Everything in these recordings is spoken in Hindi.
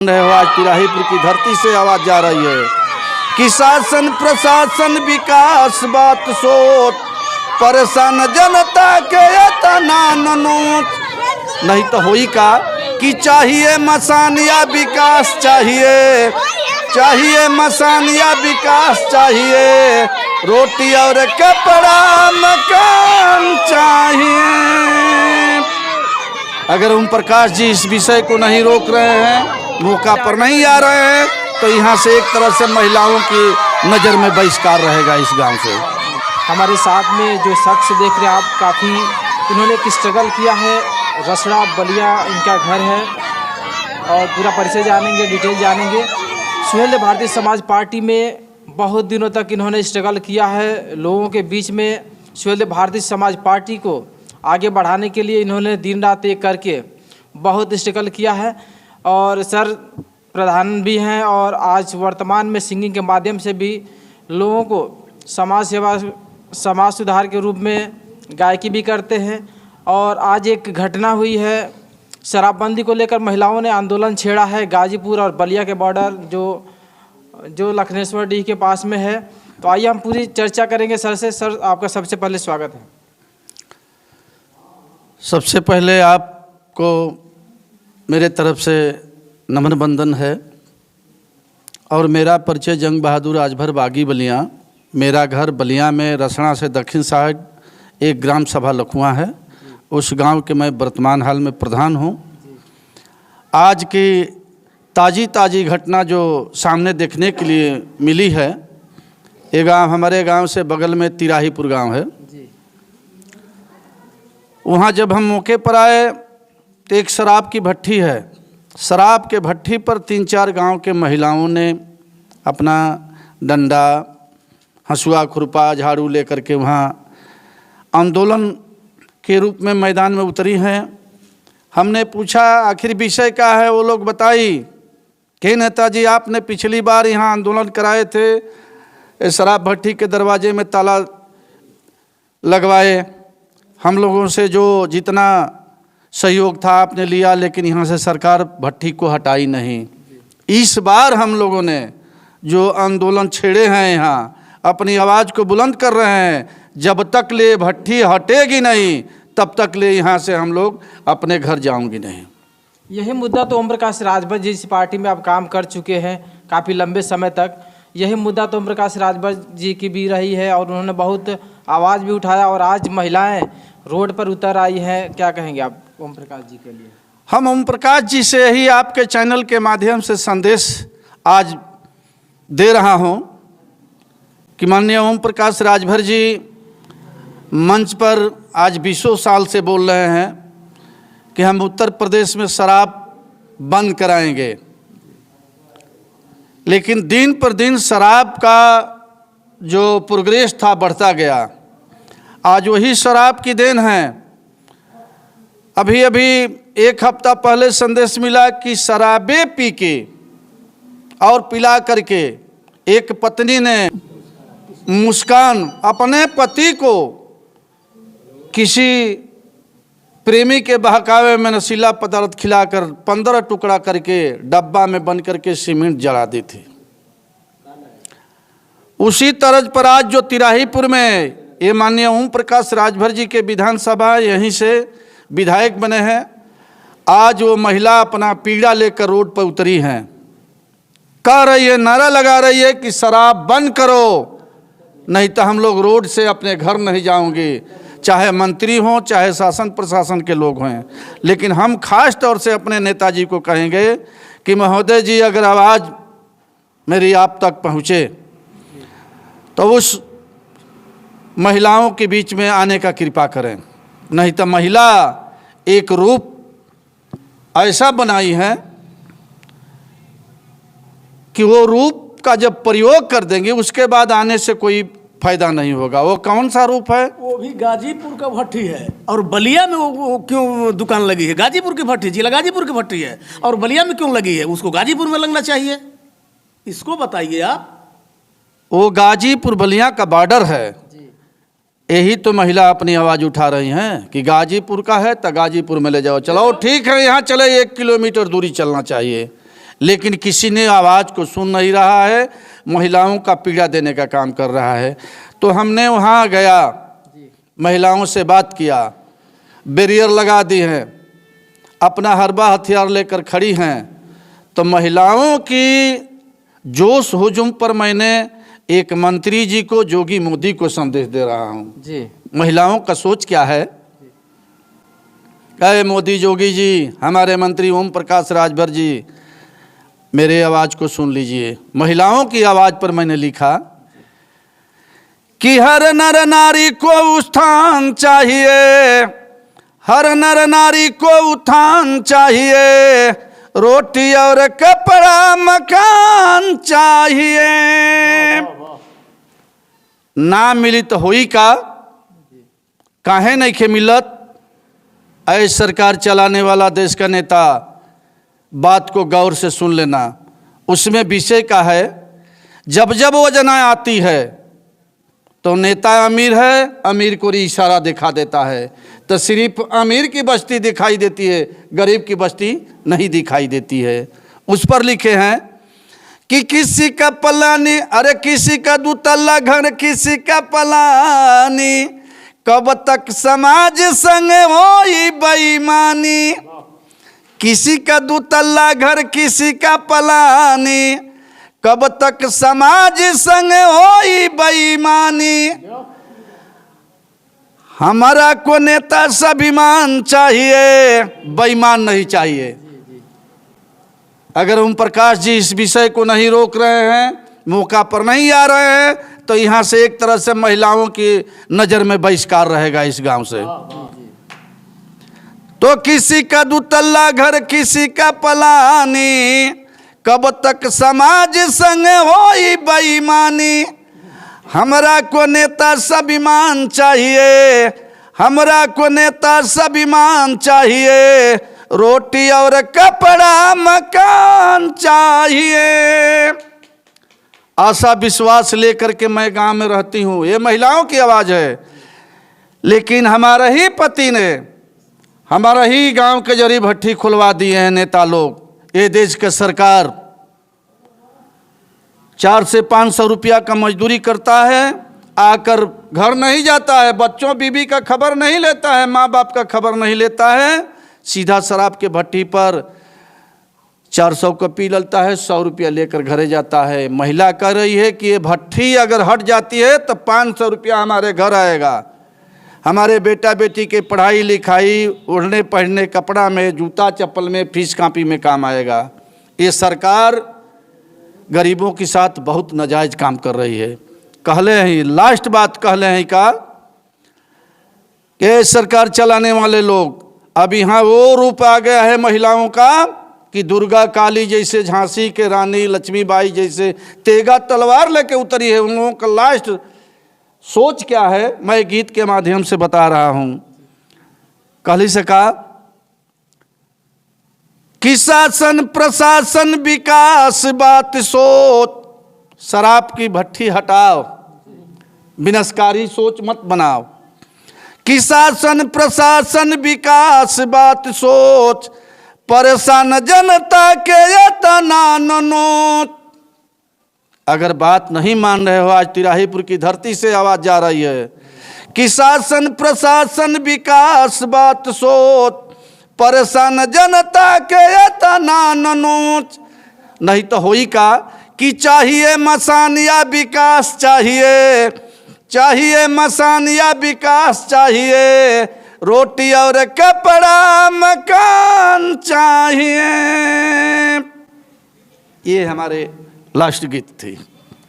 है आज तिराहीपुर की धरती से आवाज जा रही है कि शासन प्रशासन विकास बात सोच, परेशान जनता के तना नोच। नहीं तो होई का कि चाहिए मसान या विकास चाहिए, चाहिए मसान या विकास चाहिए, रोटी और कपड़ा मकान चाहिए। अगर ओम प्रकाश जी इस विषय को नहीं रोक रहे हैं, मौका पर नहीं आ रहे हैं, तो यहाँ से एक तरह से महिलाओं की नज़र में बहिष्कार रहेगा इस गांव से। हमारे साथ में जो शख्स देख रहे हैं आप, काफ़ी इन्होंने एक स्ट्रगल किया है। रसड़ा बलिया इनका घर है और पूरा परिचय जानेंगे, डिटेल जानेंगे। सुहेलदेव भारतीय समाज पार्टी में बहुत दिनों तक इन्होंने स्ट्रगल किया है। लोगों के बीच में सुहेलदेव भारतीय समाज पार्टी को आगे बढ़ाने के लिए इन्होंने दिन रात एक करके बहुत स्ट्रगल किया है। और सर प्रधान भी हैं और आज वर्तमान में सिंगिंग के माध्यम से भी लोगों को समाज सेवा, समाज सुधार के रूप में गायकी भी करते हैं। और आज एक घटना हुई है, शराबबंदी को लेकर महिलाओं ने आंदोलन छेड़ा है गाजीपुर और बलिया के बॉर्डर जो लखनेश्वर डी के पास में है। तो आइए हम पूरी चर्चा करेंगे सर से। सर आपका सबसे पहले स्वागत है। सबसे पहले आपको मेरे तरफ से नमन बंदन है और मेरा परिचय जंग बहादुर राजभर बागी बलिया। मेरा घर बलिया में रसड़ा से दक्षिण साइड एक ग्राम सभा लखुआ है, उस गांव के मैं वर्तमान हाल में प्रधान हूं। आज की ताज़ी घटना जो सामने देखने के लिए मिली है, ये गांव हमारे गांव से बगल में तिराहीपुर गांव है। वहाँ जब हम मौके पर आए तो एक शराब की भट्ठी है। शराब के भट्ठी पर 3-4 गांव के महिलाओं ने अपना डंडा, हंसुआ, खुरपा, झाड़ू लेकर के वहाँ आंदोलन के रूप में मैदान में उतरी हैं। हमने पूछा आखिर विषय क्या है, वो लोग बताई कि नेताजी आपने पिछली बार यहाँ आंदोलन कराए थे, शराब भट्टी के दरवाजे में ताला लगवाए, हम लोगों से जो जितना सहयोग था आपने लिया, लेकिन यहाँ से सरकार भट्टी को हटाई नहीं। इस बार हम लोगों ने जो आंदोलन छेड़े हैं, यहाँ अपनी आवाज़ को बुलंद कर रहे हैं, जब तक ले भट्टी हटेगी नहीं तब तक ले यहाँ से हम लोग अपने घर जाऊंगी नहीं। यही मुद्दा तो ओम प्रकाश राजभर जी इस पार्टी में आप काम कर चुके हैं काफ़ी लंबे समय तक। यही मुद्दा तो ओम प्रकाश राजभर जी की भी रही है और उन्होंने बहुत आवाज़ भी उठाया और आज महिलाएं रोड पर उतर आई हैं। क्या कहेंगे आप ओम प्रकाश जी के लिए? हम ओम प्रकाश जी से ही आपके चैनल के माध्यम से संदेश आज दे रहा हूं कि माननीय ओम प्रकाश राजभर जी मंच पर आज 20 साल से बोल रहे हैं कि हम उत्तर प्रदेश में शराब बंद कराएंगे, लेकिन दिन पर दिन शराब का जो प्रोग्रेस था बढ़ता गया। आज वही शराब की देन है। अभी एक हफ्ता पहले संदेश मिला कि शराबे पी के और पिला करके एक पत्नी ने मुस्कान अपने पति को किसी प्रेमी के बहकावे में नशीला पदार्थ खिलाकर 15 टुकड़ा करके डब्बा में बंद करके सीमेंट जला दी थी। उसी तर्ज पर आज जो तिराहीपुर में ये माननीय ओम प्रकाश राजभर जी के विधानसभा यहीं से विधायक बने हैं, आज वो महिला अपना पीड़ा लेकर रोड पर उतरी हैं, कह रही है, नारा लगा रही है कि शराब बंद करो, नहीं तो हम लोग रोड से अपने घर नहीं जाओगे, चाहे मंत्री हों चाहे शासन प्रशासन के लोग हों। लेकिन हम खास तौर से अपने नेताजी को कहेंगे कि महोदय जी, अगर आवाज़ मेरी आप तक पहुँचे तो उस महिलाओं के बीच में आने का कृपा करें, नहीं तो महिला एक रूप ऐसा बनाई है कि वो रूप का जब प्रयोग कर देंगे उसके बाद आने से कोई फायदा नहीं होगा। वो कौन सा रूप है? वो भी गाजीपुर का भट्टी है और बलिया में वो क्यों दुकान लगी है? गाजीपुर की भट्टी, जिला गाजीपुर की भट्टी है और बलिया में क्यों लगी है? उसको गाजीपुर में लगना चाहिए, इसको बताइए आप। वो गाजीपुर बलिया का बॉर्डर है, यही तो महिला अपनी आवाज़ उठा रही हैं कि गाजीपुर का है तो गाजीपुर में ले जाओ। चलो ठीक है, यहाँ चले 1 किलोमीटर दूरी चलना चाहिए, लेकिन किसी ने आवाज़ को सुन नहीं रहा है, महिलाओं का पीड़ा देने का काम कर रहा है। तो हमने वहाँ गया, महिलाओं से बात किया, बैरियर लगा दी हैं, अपना हरबा हथियार लेकर खड़ी हैं। तो महिलाओं की जोश हुजूम पर मैंने एक मंत्री जी को, जोगी मोदी को संदेश दे रहा हूँ जी। महिलाओं का सोच क्या है। कहे मोदी जोगी जी, हमारे मंत्री ओम प्रकाश राजभर जी, मेरे आवाज़ को सुन लीजिए। महिलाओं की आवाज़ पर मैंने लिखा कि हर नर नारी को उत्थान चाहिए, हर नर नारी को उत्थान चाहिए, रोटी और कपड़ा मकान चाहिए। ना मिली तो होई का, काहे नहीं खे मिलत। ऐ सरकार चलाने वाला देश का नेता, बात को गौर से सुन लेना। उसमें विषय का है, जब जब योजना आती है तो नेता अमीर है, अमीर को इशारा दिखा देता है, तो सिर्फ अमीर की बस्ती दिखाई देती है, गरीब की बस्ती नहीं दिखाई देती है। उस पर लिखे हैं कि किसी का पलानी, अरे किसी का दूतला घर, किसी का पलानी, कब तक समाज संग होई बेईमानी। किसी का दूतला घर, किसी का पलानी, कब तक समाज संग होई बेईमानी। हमारा को नेता स्वाभिमान चाहिए, बेईमान नहीं चाहिए। अगर ओम प्रकाश जी इस विषय को नहीं रोक रहे हैं, मौका पर नहीं आ रहे हैं, तो यहाँ से एक तरह से महिलाओं की नज़र में बहिष्कार रहेगा इस गांव से। तो किसी का दूतल्ला घर, किसी का पलानी, कब तक समाज संग होई बेईमानी। हमरा को नेता स्वाभिमान चाहिए, हमरा को नेता स्वाभिमान चाहिए, रोटी और कपड़ा मकान चाहिए। आशा विश्वास लेकर के मैं गांव में रहती हूँ, ये महिलाओं की आवाज़ है। लेकिन हमारा ही पति ने, हमारा ही गांव के जरी भट्टी खुलवा दिए हैं नेता लोग। ये देश के सरकार 400 से 500 रुपया का मजदूरी करता है, आकर घर नहीं जाता है, बच्चों बीबी का खबर नहीं लेता है, माँ बाप का खबर नहीं लेता है, सीधा शराब के भट्टी पर 400 का पी लेता है, 100 रुपया लेकर घरे जाता है। महिला कह रही है कि ये भट्टी अगर हट जाती है तो 500 रुपया हमारे घर आएगा, हमारे बेटा बेटी के पढ़ाई लिखाई, ओढ़ने पहनने, कपड़ा में, जूता चप्पल में, फीस कापी में काम आएगा। ये सरकार गरीबों के साथ बहुत नाजायज काम कर रही है। कहले हैं, लास्ट बात कहले हैं का कि सरकार चलाने वाले लोग, अब यहाँ वो रूप आ गया है महिलाओं का कि दुर्गा काली जैसे, झांसी के रानी लक्ष्मीबाई जैसे तेगा तलवार लेके उतरी है। उन लोगों का लास्ट सोच क्या है, मैं गीत के माध्यम से बता रहा हूँ। कहली से कहा कि शासन प्रशासन विकास बात सोच, शराब की भट्टी हटाओ, विनाशकारी सोच मत बनाओ। कि शासन प्रशासन विकास बात सोच, परेशान जनता के इतना नोच। अगर बात नहीं मान रहे हो, आज तिराहीपुर की धरती से आवाज जा रही है कि शासन प्रशासन विकास बात सोच, परेशान जनता के इतना नोच। नहीं तो होई का कि चाहिए मसान या विकास चाहिए, चाहिए मसान या विकास चाहिए, रोटी और कपड़ा मकान चाहिए। ये हमारे लास्ट गीत थी,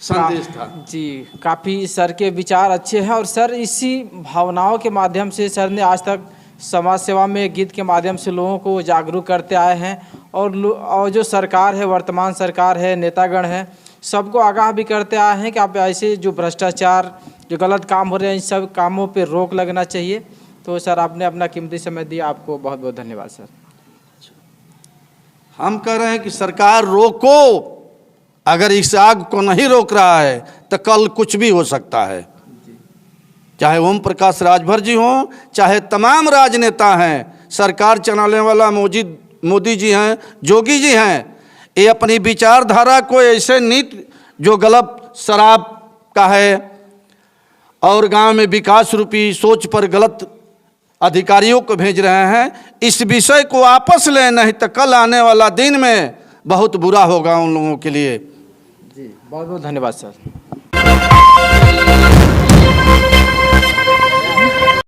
संदेश था जी। काफ़ी सर के विचार अच्छे हैं और सर इसी भावनाओं के माध्यम से सर ने आज तक समाज सेवा में गीत के माध्यम से लोगों को जागरूक करते आए हैं। और जो सरकार है, वर्तमान सरकार है, नेतागण है, सबको आगाह भी करते आए हैं कि आप ऐसे जो भ्रष्टाचार, जो गलत काम हो रहे हैं, इन सब कामों पे रोक लगना चाहिए। तो सर आपने अपना कीमती समय दिया, आपको बहुत बहुत धन्यवाद सर। हम कह रहे हैं कि सरकार रोको, अगर इस आग को नहीं रोक रहा है तो कल कुछ भी हो सकता है। चाहे ओम प्रकाश राजभर जी हों, चाहे तमाम राजनेता हैं, सरकार चलाने वाला मोदी जी हैं, जोगी जी हैं, ये अपनी विचारधारा को ऐसे नीति जो गलत शराब का है और गांव में विकास रूपी सोच पर गलत अधिकारियों को भेज रहे हैं, इस विषय को वापस लें, नहीं तो कल आने वाला दिन में बहुत बुरा होगा उन लोगों के लिए। जी बहुत बहुत धन्यवाद सर।